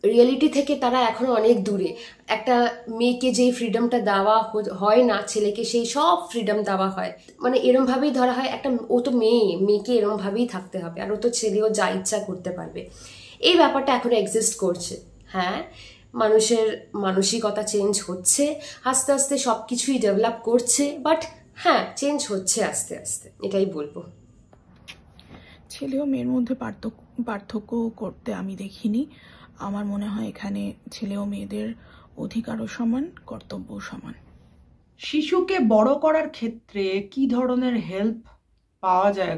রিয়েলিটি থেকে তারা এখনো অনেক দূরে। একটা মেয়েকে যেই ফ্রিডমটা দেওয়া হয় না, ছেলেকে সেই সব ফ্রিডম দেওয়া হয়। মানে এরমভাবেই ধরা হয় একটা, ও তো মেয়েকে এরমভাবেই থাকতে হবে, আর ও তো ছেলেও যা ইচ্ছা করতে পারবে। এই ব্যাপারটা এখনো এক্সিস্ট করছে। হ্যাঁ, মানুষের মানসিকতা চেঞ্জ হচ্ছে, আস্তে আস্তে সব কিছুই ডেভেলপ করছে, বাট হ্যাঁ চেঞ্জ হচ্ছে আস্তে আস্তে, এটাই বলবো। ছেলে ও মেয়ের মধ্যে পার্থক্য করতে আমি দেখিনি। আমার মনে হয় এখানে ছেলে ও মেয়েদের অধিকারও সমান, কর্তব্য সমান। শিশুকে বড় করার ক্ষেত্রে কি ধরনের হেল্প পাওয়া যায়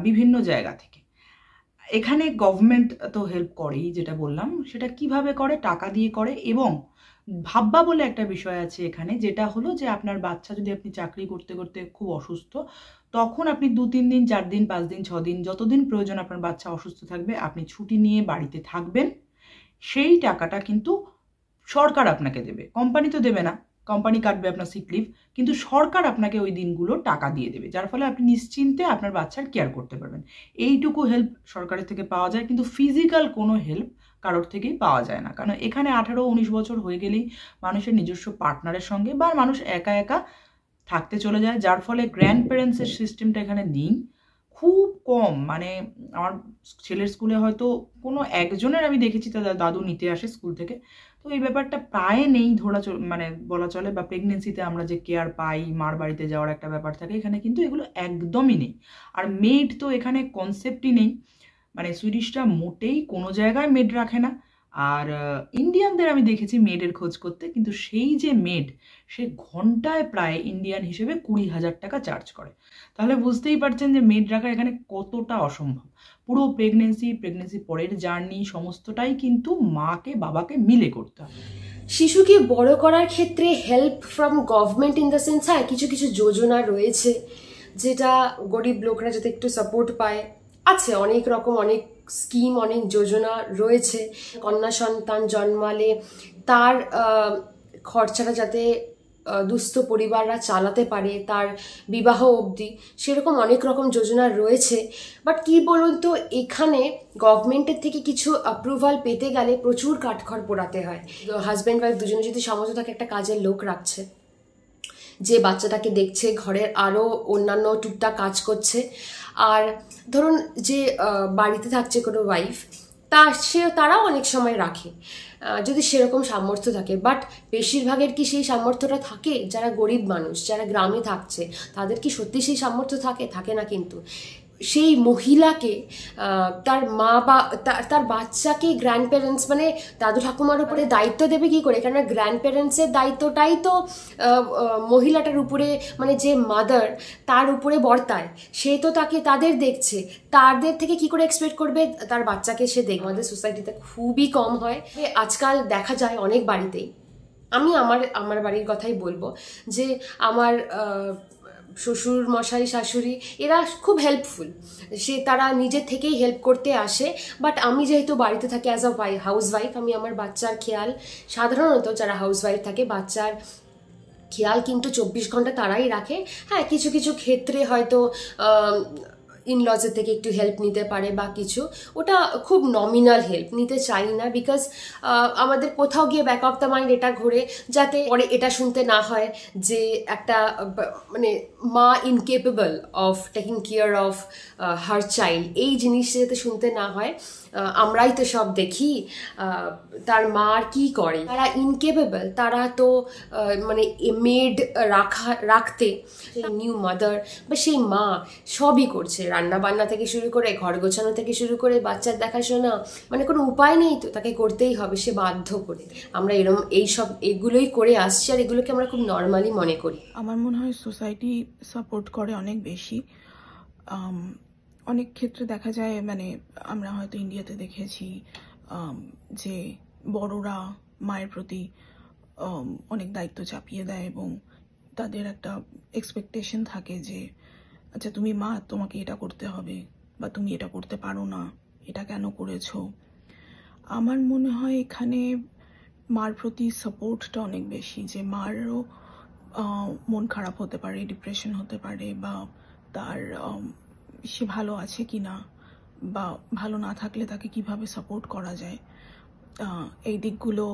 বিভিন্ন জায়গা থেকে? এখানে গভর্নমেন্ট তো হেল্প করেই, যেটা বললাম সেটা কিভাবে করে, টাকা দিয়ে করে। এবং ভাববা বলে একটা বিষয় আছে এখানে, যেটা হলো যে আপনার বাচ্চা যদি আপনি চাকরি করতে করতে খুব অসুস্থ, তখন আপনি 2-3 দিন, 4 দিন, 5 দিন, 6 দিন, যতদিন প্রয়োজন আপনার বাচ্চা অসুস্থ থাকবে, আপনি ছুটি নিয়ে বাড়িতে থাকবেন। সেই টাকাটা কিন্তু সরকার আপনাকে দেবে, কোম্পানি তো দেবে না, কোম্পানি কাটবে আপনার সিক লিভ, কিন্তু সরকার আপনাকে ওই দিনগুলো টাকা দিয়ে দেবে, যার ফলে আপনি নিশ্চিন্তে আপনার বাচ্চার কেয়ার করতে পারবেন। এইটুকু হেল্প সরকারের থেকে পাওয়া যায়, কিন্তু ফিজিক্যাল কোনো হেল্প কারোর থেকেই পাওয়া যায় না। কারণ এখানে 18-19 বছর হয়ে গেলেই মানুষের নিজস্ব পার্টনারের সঙ্গে বা মানুষ একা একা থাকতে চলে যায়, যার ফলে গ্র্যান্ড প্যারেন্টসের সিস্টেমটা এখানে নেই, খুব কম। মানে আমার ছেলের স্কুলে হয়তো কোনো একজনের আমি দেখেছি তাদের দাদু নিতে আসে স্কুল থেকে। তো এই ব্যাপারটা প্রায় নেই মানে বলা চলে। বা প্রেগনেন্সিতে আমরা যে কেয়ার পাই, মার বাড়িতে যাওয়ার একটা ব্যাপার থাকে, এখানে কিন্তু এগুলো একদমই নেই। আর মেড তো এখানে কনসেপ্টই নেই, মানে সুইডিশরা মোটেই কোনো জায়গায় মেড রাখে না। আর ইন্ডিয়ানদের আমি দেখেছি মেডের খোঁজ করতে, কিন্তু সেই যে মেড, সে ঘন্টায় প্রায় ইন্ডিয়ান হিসেবে 20,000 টাকা চার্জ করে। তাহলে বুঝতেই পারছেন যে মেড রাখা এখানে কতটা অসম্ভব। পুরো প্রেগনেন্সি পরের জার্নি সমস্তটাই কিন্তু মাকে বাবাকে মিলে করতে হবে। শিশুকে বড় করার ক্ষেত্রে help from government in the sense, হ্যাঁ কিছু কিছু যোজনা রয়েছে যেটা গরিব লোকরা যাতে একটু সাপোর্ট পায়, আছে অনেক রকম, অনেক স্কিম, অনেক যোজনা রয়েছে। কন্যা সন্তান জন্মালে তার খরচাটা যাতে দুস্থ পরিবাররা চালাতে পারে, তার বিবাহ অবধি, সেরকম অনেক রকম যোজনা রয়েছে। বাট কি বলুন তো, এখানে গভর্নমেন্টের থেকে কিছু অ্যাপ্রুভাল পেতে গেলে প্রচুর কাঠখড় পোড়াতে হয়। হাজব্যান্ড ওয়াইফ দুজনে যদি সামর্থ্য থাকে, একটা কাজের লোক রাখছে যে বাচ্চাটাকে দেখছে, ঘরের আরও অন্যান্য টুকটাক কাজ করছে। আর ধরুন যে বাড়িতে থাকছে কোনো ওয়াইফ, তারাও অনেক সময় রাখে যদি সেরকম সামর্থ্য থাকে। বাট বেশিরভাগের কি সেই সামর্থ্যটা থাকে? যারা গরিব মানুষ, যারা গ্রামে থাকছে, তাদের কি সত্যি সেই সামর্থ্য থাকে না। কিন্তু সেই মহিলাকে তার মা বা তার বাচ্চাকে গ্র্যান্ড প্যারেন্টস মানে দাদু ঠাকুমার উপরে দায়িত্ব দেবে কি করে? কেননা গ্র্যান্ড প্যারেন্টসের দায়িত্বটাই তো মহিলাটার উপরে, মানে যে মাদার, তার উপরে বর্তায়। সে তো তাদের দেখছে, তাদের থেকে কি করে এক্সপেক্ট করবে তার বাচ্চাকে সে দেখবে? আমাদের সোসাইটিতে খুবই কম হয়। আজকাল দেখা যায় অনেক বাড়িতেই, আমি আমার বাড়ির কথাই বলবো, যে আমার শ্বশুর মশাই, শাশুড়ি, এরা খুব হেল্পফুল, তারা নিজের থেকেই হেল্প করতে আসে। বাট আমি যেহেতু বাড়িতে থাকি অ্যাজ আ হাউস ওয়াইফ, আমি আমার বাচ্চার খেয়াল, সাধারণত যারা হাউস ওয়াইফ থাকে বাচ্চার খেয়াল কিন্তু 24 ঘন্টা তারাই রাখে। হ্যাঁ, কিছু কিছু ক্ষেত্রে হয়তো ইনলজের থেকে একটু হেল্প নিতে পারে বা কিছু, ওটা খুব নমিনাল হেল্প, নিতে চাই না। বিকজ আমাদের কোথাও গিয়ে ব্যাক অফ দ্য মাইন্ড এটা ঘোরে, যাতে পরে এটা শুনতে না হয় যে একটা মানে মা incapable of taking care of her child, এই জিনিসটা যাতে শুনতে না হয়। আমরাই তো সব দেখি তার মা আর কি করে, তারা ইনকেপেবল, তারা তো মানে মেড রাখতে, নিউ মাদার বা সেই মা সবই করছে, রান্না বান্না থেকে শুরু করে, ঘর গোছানো থেকে শুরু করে, বাচ্চার দেখাশোনা, মানে কোনো উপায় নেই তো, তাকে করতেই হবে, সে বাধ্য করে। আমরা এগুলোই করে আসছি, আর এগুলোকে আমরা খুব নর্মালি মনে করি। আমার মনে হয় সোসাইটি সাপোর্ট করে অনেক বেশি। অনেক ক্ষেত্রে দেখা যায়, মানে আমরা হয়তো ইন্ডিয়াতে দেখেছি যে বড়রা মায়ের প্রতি অনেক দায়িত্ব চাপিয়ে দেয়, এবং তাদের একটা এক্সপেকটেশন থাকে যে আচ্ছা তুমি মা, তোমাকে এটা করতে হবে, বা তুমি এটা করতে পারো না, এটা কেন করেছো। আমার মনে হয় এখানে মার প্রতি সাপোর্টটা অনেক বেশি, যে মারও মন খারাপ হতে পারে, ডিপ্রেশন হতে পারে, বা তার সে ভালো আছে কি না, বা ভালো না থাকলে তাকে কিভাবে সাপোর্ট করা যায়, এই দিকগুলো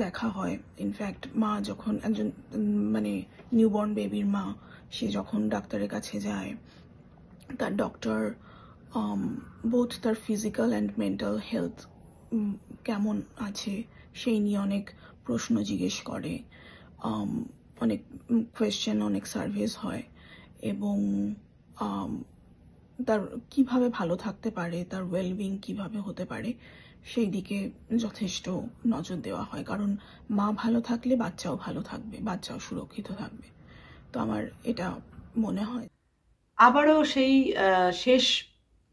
দেখা হয়। ইনফ্যাক্ট মা যখন একজন মানে নিউবর্ন বেবির মা, সে যখন ডাক্তারের কাছে যায়, তার ডক্টর বোথ তার ফিজিক্যাল অ্যান্ড মেন্টাল হেলথ কেমন আছে সেই নিয়ে অনেক প্রশ্ন জিজ্ঞেস করে, অনেক কোয়েশ্চেন, অনেক সার্ভেস হয়, এবং তার কিভাবে ভালো থাকতে পারে, তার ওয়েলবিং কিভাবে হতে পারে সেই দিকে যথেষ্ট নজর দেওয়া হয়। কারণ মা ভালো থাকলে বাচ্চাও ভালো থাকবে, বাচ্চাও সুরক্ষিত থাকবে। তো আমার এটা মনে হয়। আবারও সেই শেষ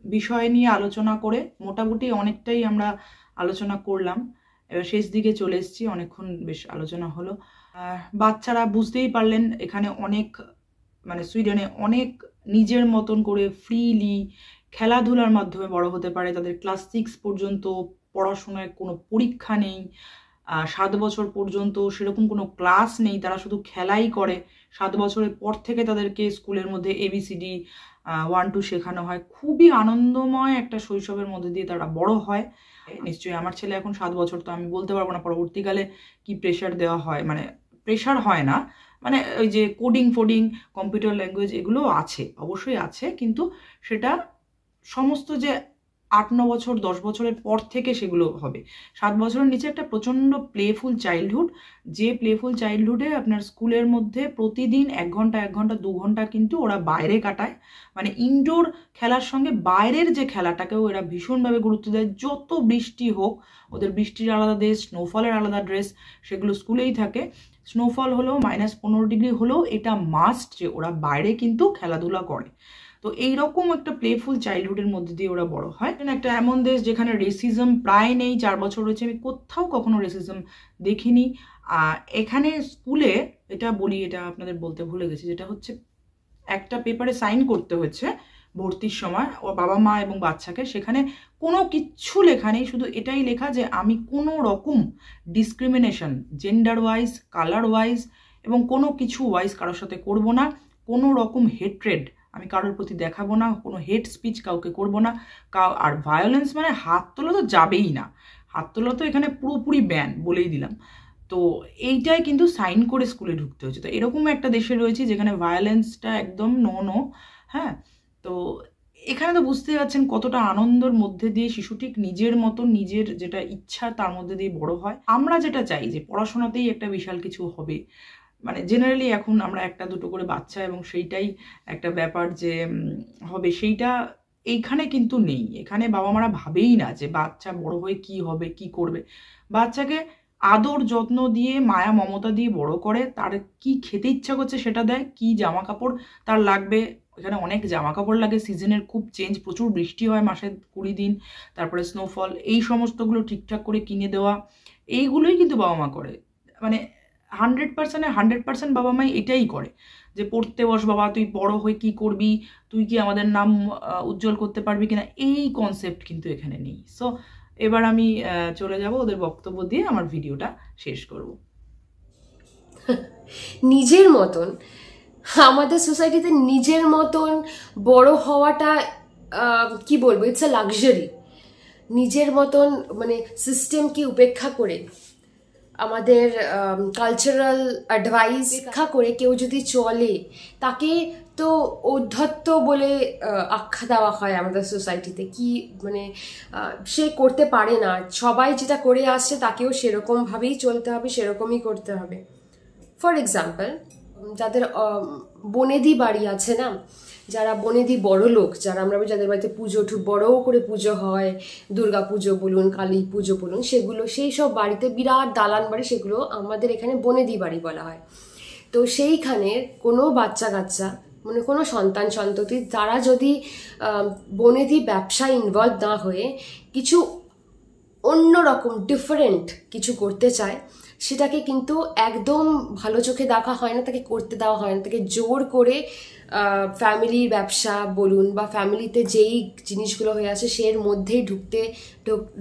বিষয় নিয়ে আলোচনা করে মোটামুটি অনেকটাই আমরা আলোচনা করলাম, এবার শেষ দিকে চলে এসেছি, অনেকক্ষণ বেশ আলোচনা হলো। বাচ্চারা বুঝতেই পারলেন এখানে অনেক মানে সুইডেনে অনেক নিজের মতন করে ফ্রিলি খেলাধুলার মাধ্যমে বড় হতে পারে। তাদের ক্লাস 6 পর্যন্ত পড়াশোনায় কোনো পরীক্ষা নেই, 7 বছর পর্যন্ত সেরকম কোনো ক্লাস নেই, তারা শুধু খেলাই করে। 7 বছরের পর থেকে তাদেরকে স্কুলের মধ্যে ABCD 1 2 শেখানো হয়। খুবই আনন্দময় একটা শৈশবের মধ্যে দিয়ে তারা বড় হয়। নিশ্চয়ই আমার ছেলে এখন 7 বছর, তো আমি বলতে পারবো না পরবর্তীকালে কি প্রেশার দেওয়া হয়, মানে প্রেশার হয় না, মানে ওই যে কোডিং ফোডিং কম্পিউটার ল্যাঙ্গুয়েজ এগুলো আছে, অবশ্যই আছে, কিন্তু সেটা সমস্ত যে 8-9 বছর 10 বছরের পর থেকে সেগুলো হবে। 7 বছরের নিচে একটা প্রচণ্ড প্লেফুল চাইল্ডহুড, যে প্লেফুল চাইল্ডহুডে আপনার স্কুলের মধ্যে প্রতিদিন 1 ঘন্টা 1 ঘন্টা 2 ঘন্টা কিন্তু ওরা বাইরে কাটায়। মানে ইনডোর খেলার সঙ্গে বাইরের যে খেলাটাকেও এরা ভীষণভাবে গুরুত্ব দেয়। যত বৃষ্টি হোক, ওদের বৃষ্টির আলাদা ড্রেস, স্নোফলের আলাদা ড্রেস, সেগুলো স্কুলেই থাকে। স্নোফল হলেও -15 ডিগ্রি হলেও এটা মাস্ট যে ওরা বাইরে কিন্তু খেলাধুলা করে। তো এইরকম একটা প্লেফুল চাইল্ডহুডের মধ্যে দিয়ে ওরা বড় হয়। একটা এমন দেশ যেখানে রেসিজম প্রায় নেই। 4 বছর রয়েছে, আমি কোথাও কখনো রেসিজম দেখিনি। এখানে স্কুলে এটা বলি, এটা আপনাদের বলতে ভুলে গেছি, যেটা হচ্ছে একটা পেপারে সাইন করতে হচ্ছে ভর্তির সময় ও বাবা মা এবং বাচ্চাকে, সেখানে কোনো কিচ্ছু লেখা নেই, শুধু এটাই লেখা যে আমি কোনো রকম discrimination gender wise, colour wise এবং কোনো কিছু ওয়াইজ কারোর সাথে করব না, কোনো রকম হেট্রেড আমি কারোর প্রতি দেখাবো না, কোনো হেট স্পিচ কাউকে করবো না, আর ভায়োলেন্স মানে হাত তোলা তো যাবেই না, হাত তোলা তো এখানে পুরোপুরি ব্যান বলেই দিলাম। তো এইটাই কিন্তু সাইন করে স্কুলে ঢুকতে হচ্ছে। তো এরকম একটা দেশে রয়েছে যেখানে ভায়োলেন্সটা একদম নো। হ্যাঁ, তো এখানে তো বুঝতেই পারছেন কতটা আনন্দের মধ্যে দিয়ে শিশু ঠিক নিজের মতো নিজের যেটা ইচ্ছা তার মধ্যে দিয়ে বড় হয়। আমরা যেটা চাই যে পড়াশোনাতেই একটা বিশাল কিছু হবে, মানে জেনারেলি এখন আমরা 1-2 করে বাচ্চা এবং সেইটাই একটা ব্যাপার যে হবে, সেইটা এইখানে কিন্তু নেই। এখানে বাবা মারা ভাবেই না যে বাচ্চা বড় হয়ে কি হবে, কি করবে। বাচ্চাকে আদর যত্ন দিয়ে মায়া মমতা দিয়ে বড় করে, তার কি খেতে ইচ্ছা করছে সেটা দেয়, কি জামা কাপড় তার লাগবে, এখানে অনেক জামা কাপড় লাগে, সিজনের খুব চেঞ্জ, প্রচুর বৃষ্টি হয় মাসে 20 দিন, তারপরে স্নোফল, এই সমস্তগুলো ঠিকঠাক করে কিনে দেওয়া, এইগুলোই কিন্তু বাবা মা করে। মানে 100%-এ 100% বাবা মাই এটাই করে যে পড়তে বস বাবা, তুই বড় হয়ে কি করবি, তুই কি আমাদের নাম উজ্জ্বল করতে পারবি কিনা, এই কনসেপ্ট কিন্তু এখানে নেই। সো এবার আমি চলে যাব, ওদের বক্তব্য দিয়ে আমার ভিডিওটা শেষ করব। নিজের মতন আমাদের সোসাইটিতে নিজের মতন বড় হওয়াটা কি বলবো, ইটস আ লাক্সারি। নিজের মতন মানে সিস্টেমকে উপেক্ষা করে, আমাদের কালচারাল অ্যাডভাইস উপেক্ষা করে কেউ যদি চলে, তাকে তো ঔদ্ধত্য বলে আখ্যা দেওয়া হয় আমাদের সোসাইটিতে। কি মানে সে করতে পারে না, সবাই যেটা করে আসছে তাকেও সেরকমভাবেই চলতে হবে, সেরকমই করতে হবে। ফর এক্সাম্পল, যাদের বনেদি বাড়ি আছে না, যারা বনেদি বড় লোক, যারা আমরা যাদের বাড়িতে পুজো বড় করে পুজো হয়, দুর্গা পুজো বলুন, কালী পুজো বলুন, সেগুলো সেই সব বাড়িতে বিরাট দালান বাড়ি, সেগুলো আমাদের এখানে বনেদি বাড়ি বলা হয়। তো সেইখানে কোনো বাচ্চা কাচ্চা মানে কোনো সন্তান সন্ততি তারা যদি বনেদি ব্যবসায় ইনভলভ না হয়ে কিছু অন্যরকম ডিফারেন্ট কিছু করতে চায়, সেটাকে কিন্তু একদম ভালো চোখে দেখা হয় না, তাকে করতে দেওয়া হয় না, তাকে জোর করে ফ্যামিলির ব্যবসা বলুন বা ফ্যামিলিতে যেই জিনিসগুলো হয়ে আছে সের মধ্যেই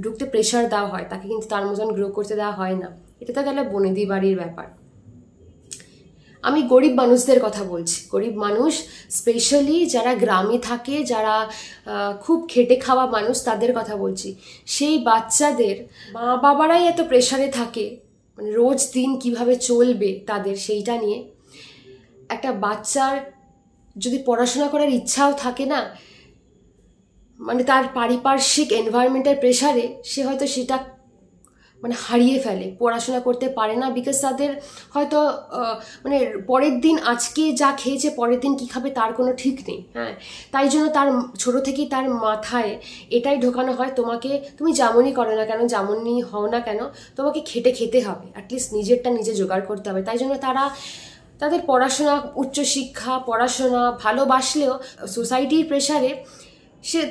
ঢুকতে প্রেশার দেওয়া হয়, তাকে কিন্তু তার মতন গ্রো করতে দেওয়া হয় না। এটা তো গেল বনেদি বাড়ির ব্যাপার। আমি গরিব মানুষদের কথা বলছি, গরিব মানুষ স্পেশালি যারা গ্রামে থাকে, যারা খুব খেটে খাওয়া মানুষ, তাদের কথা বলছি। সেই বাচ্চাদের মা বাবারাই এত প্রেশারে থাকে, মানে রোজ দিন কিভাবে চলবে তাদের সেইটা নিয়ে। একটা বাচ্চার যদি পড়াশোনা করার ইচ্ছাও থাকে না, মানে তার পারিপার্শ্বিক এনভায়রনমেন্টের প্রেশারে সে হয়তো সেটা মানে হারিয়ে ফেলে, পড়াশোনা করতে পারে না, বিকজ তাদের হয়তো মানে পরের দিন আজকে যা খেয়েছে পরের দিন কী খাবে তার কোনো ঠিক নেই। হ্যাঁ, তাই জন্য তার ছোটো থেকেই তার মাথায় এটাই ঢোকানো হয়, তুমি যেমনই করো না কেন, যেমনই হও না কেন, তোমাকে খেতে হবে, অ্যাটলিস্ট নিজেরটা নিজে জোগাড় করতে হবে। তাই জন্য তাদের পড়াশোনা, উচ্চশিক্ষা, পড়াশোনা ভালোবাসলেও সোসাইটির প্রেশারে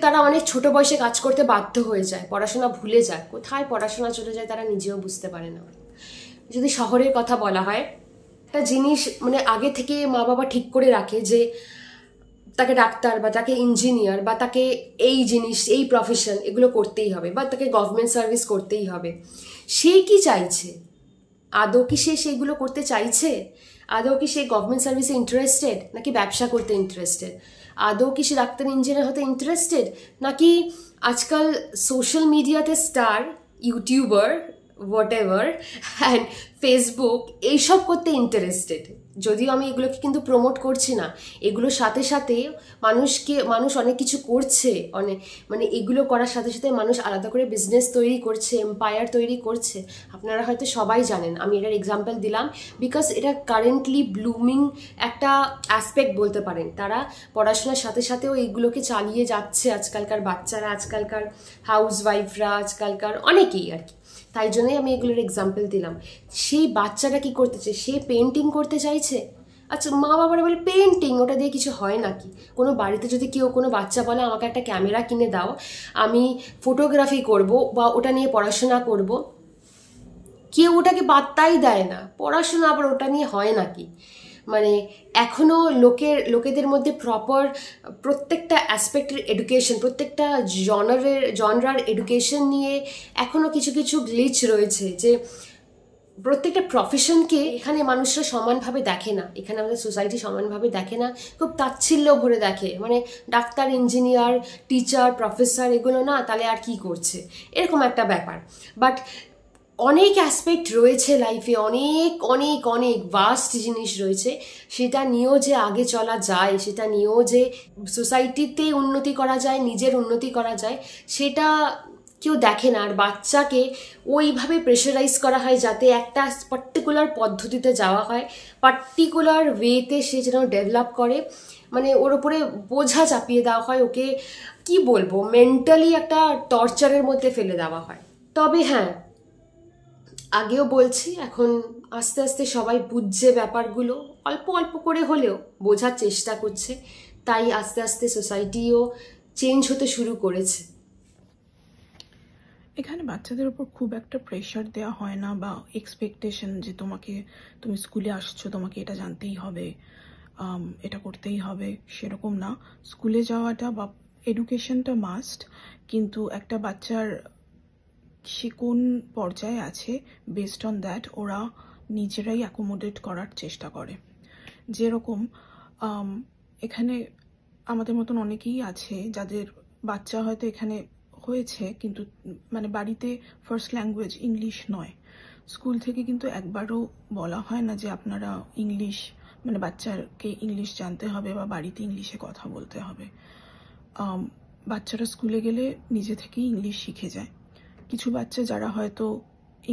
তারা অনেক ছোট বয়সে কাজ করতে বাধ্য হয়ে যায়, পড়াশোনা ভুলে যায়, কোথায় পড়াশোনা চলে যায় তারা নিজেও বুঝতে পারে না। যদি শহরের কথা বলা হয়, একটা জিনিস মানে আগে থেকে মা বাবা ঠিক করে রাখে যে তাকে ডাক্তার বা তাকে ইঞ্জিনিয়ার বা তাকে এই জিনিস, এই প্রফেশন এগুলো করতেই হবে, বা তাকে গভর্নমেন্ট সার্ভিস করতেই হবে। সে কি চাইছে? আদৌ কি সে সেইগুলো করতে চাইছে? আদৌ কি সে গভর্নমেন্ট সার্ভিসে ইন্টারেস্টেড, নাকি ব্যবসা করতে ইন্টারেস্টেড? আদৌ কি সে ডাক্তার ইঞ্জিনিয়ার হতে ইন্টারেস্টেড, নাকি আজকাল সোশ্যাল মিডিয়াতে star, YouTuber, what ever, and Facebook এইসব করতে ইন্টারেস্টেড? যদিও আমি এগুলোকে কিন্তু প্রমোট করছি না, এগুলোর সাথে সাথে মানুষ অনেক কিছু করছে, মানে এগুলো করার সাথে সাথে মানুষ আলাদা করে বিজনেস তৈরি করছে, এম্পায়ার তৈরি করছে। আপনারা হয়তো সবাই জানেন, আমি এটার এক্সাম্পল দিলাম বিকজ এটা কারেন্টলি ব্লুমিং একটা অ্যাসপেক্ট বলতে পারেন। তারা পড়াশোনার সাথে সাথেও এইগুলোকে চালিয়ে যাচ্ছে, আজকালকার বাচ্চারা, আজকালকার হাউসওয়াইফরা, আজকালকার অনেকেই আর কি। তাই জন্যই আমি এগুলোর এক্সাম্পল দিলাম। সেই বাচ্চাটা কি করতে চায়? সে পেন্টিং করতে চাইছে। আচ্ছা, মা বাবারা বলে পেন্টিং, ওটা দিয়ে কিছু হয় নাকি? কোনো বাড়িতে যদি কোনো বাচ্চা বলে আমাকে একটা ক্যামেরা কিনে দাও, আমি ফটোগ্রাফি করব বা ওটা নিয়ে পড়াশোনা করব, কেউ ওটাকে পাত্তাই দেয় না। পড়াশোনা আবার ওটা নিয়ে হয় নাকি? মানে এখনও লোকেদের মধ্যে প্রপার প্রত্যেকটা অ্যাসপেক্টের এডুকেশন, প্রত্যেকটা জনরার এডুকেশন নিয়ে এখনও কিছু গ্লিচ রয়েছে, যে প্রত্যেকটা প্রফেশনকে এখানে মানুষরা সমানভাবে দেখে না, এখানে আমাদের সোসাইটি সমানভাবে দেখে না, খুব তাচ্ছিল্য ভরে দেখে। মানে ডাক্তার, ইঞ্জিনিয়ার, টিচার, প্রফেসর এগুলো না, তাহলে আর কি করছে, এরকম একটা ব্যাপার। বাট অনেক অ্যাসপেক্ট রয়েছে লাইফে, অনেক অনেক অনেক ভাস্ট জিনিস রয়েছে, সেটা নিয়েও যে আগে চলা যায়, সেটা নিয়েও যে সোসাইটিতে উন্নতি করা যায়, নিজের উন্নতি করা যায়, সেটা কেউ দেখে না। আর বাচ্চাকে ওইভাবে প্রেশারাইজ করা হয় যাতে একটা পার্টিকুলার পদ্ধতিতে যাওয়া হয়, পার্টিকুলার ওয়েতে সে যেন ডেভেলপ করে, মানে ওর উপরে বোঝা চাপিয়ে দেওয়া হয়, ওকে কি বলবো, মেন্টালি একটা টর্চারের মধ্যে ফেলে দেওয়া হয়। তবে হ্যাঁ, আগেও বলছি, এখন আস্তে আস্তে সবাই বুঝছে ব্যাপারগুলো, অল্প অল্প করে হলেও বোঝার চেষ্টা করছে, তাই আস্তে আস্তে সোসাইটিও চেঞ্জ হতে শুরু করেছে। এখানে বাচ্চাদের উপর খুব একটা প্রেশার দেওয়া হয় না, বা এক্সপেকটেশন যে তুমি স্কুলে আসছো, তোমাকে এটা জানতেই হবে, এটা করতেই হবে, সেরকম না। স্কুলে যাওয়াটা বা এডুকেশনটা মাস্ট, কিন্তু একটা বাচ্চার সে কোন পর্যায়ে আছে বেসড অন দ্যাট ওরা নিজেরাই অ্যাকোমোডেট করার চেষ্টা করে। যেরকম এখানে আমাদের মতন অনেকেই আছে যাদের বাচ্চা হয়তো এখানে হয়েছে, কিন্তু মানে বাড়িতে ফার্স্ট ল্যাঙ্গুয়েজ ইংলিশ নয়। স্কুল থেকে কিন্তু একবারও বলা হয় না যে আপনারা ইংলিশ, মানে বাচ্চাকে ইংলিশ জানতে হবে বা বাড়িতে ইংলিশে কথা বলতে হবে। বাচ্চারা স্কুলে গেলে নিজে থেকেই ইংলিশ শিখে যায়। কিছু বাচ্চা যারা হয়তো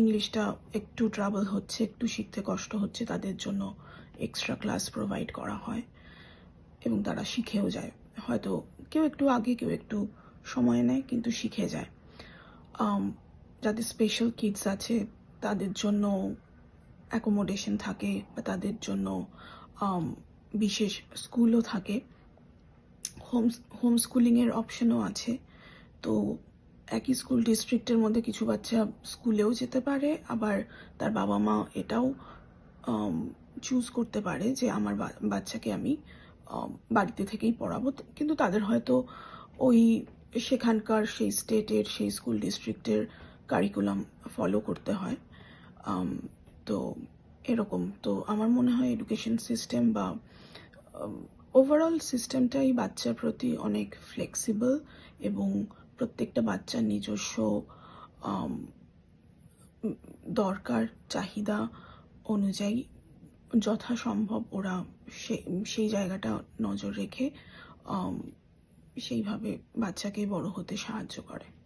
ইংলিশটা একটু ট্রাবল হচ্ছে, একটু শিখতে কষ্ট হচ্ছে, তাদের জন্য এক্সট্রা ক্লাস প্রোভাইড করা হয় এবং তারা শিখেও যায়। হয়তো কেউ একটু আগে, কেউ একটু সময় নেয়, কিন্তু শিখে যায়। যাদের স্পেশাল কিডস আছে তাদের জন্য অ্যাকোমোডেশন থাকে, বা তাদের জন্য বিশেষ স্কুলও থাকে, হোম স্কুলিংয়ের অপশনও আছে। তো একই স্কুল ডিস্ট্রিক্টের মধ্যে কিছু বাচ্চা স্কুলেও যেতে পারে, আবার তার বাবা মা এটাও চুজ করতে পারে যে আমার বাচ্চাকে আমি বাড়িতে থেকেই পড়াবো, কিন্তু তাদের হয়তো ওই সেখানকার সেই স্টেটের, সেই স্কুল ডিস্ট্রিক্টের কারিকুলাম ফলো করতে হয়। তো এরকম। তো আমার মনে হয় এডুকেশন সিস্টেম বা ওভারঅল সিস্টেমটাই বাচ্চার প্রতি অনেক ফ্লেক্সিবল, এবং প্রত্যেকটা বাচ্চার নিজস্ব দরকার, চাহিদা অনুযায়ী যথাসম্ভব ওরা সেই জায়গাটা নজর রেখে সেইভাবে বাচ্চাকে বড় হতে সাহায্য করে।